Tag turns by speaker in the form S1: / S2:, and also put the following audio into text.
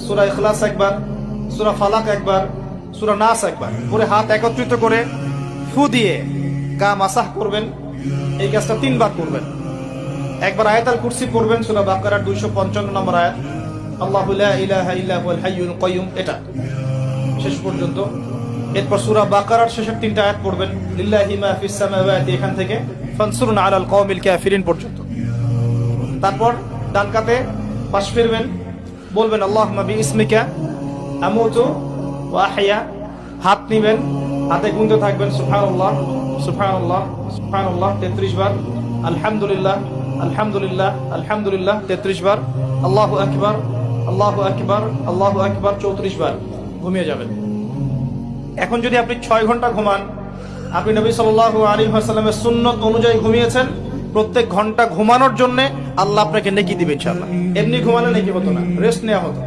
S1: সূরা ইখলাস একবার, সূরা ফালাক একবার, সূরা নাস একবার পরে হাত একত্রিত করে ফু দিয়ে গা মাসাহ করবেন। এই কাজটা 3 বার করবেন। একবার আয়াতুল কুরসি পড়বেন, সূরা বাকারার 255 নম্বর আয়াত, আল্লাহু লা ইলাহা ইল্লা হুয়াল হাইয়ুল কাইয়ুম, এটা শেষ পর্যন্ত। এরপর সূরা বাকারার শেষের 3টা আয়াত পড়বেন, লিল্লাহি মা ফিস সামাওয়াতি, এখান থেকে ফানসুরনা আলাল কওমিল কাফিরিন পর্যন্ত। তারপর ডান কাতে পাশ ফিরবেন, বলবেন আল্লাহুম্মা বিইসমিকা আমুতু ওয়া আহইয়া। হাত নিবেন, হাতে গুনতে থাকবেন সুবহানাল্লাহ সুবহানাল্লাহ সুবহানাল্লাহ 33 বার, আলহামদুলিল্লাহ আলহামদুলিল্লাহ আলহামদুলিল্লাহ 33 বার, আল্লাহু আকবার আল্লাহু আকবার আল্লাহু আকবার 34 বার। ঘুমিয়ে যাবেন। এখন যদি আপনি 6 ঘন্টা ঘুমান, আপনি নবী সাল্লাল্লাহু আলাইহি ওয়াসাল্লামের সুন্নত অনুযায়ী ঘুমিয়েছেন, প্রত্যেক ঘন্টা ঘুমানোর জন্য আল্লাহ আপনাকে নেকি দিবে ইনশাআল্লাহ। এমনি ঘুমালে নেকি হতো না, রেস্ট নেওয়া হতো।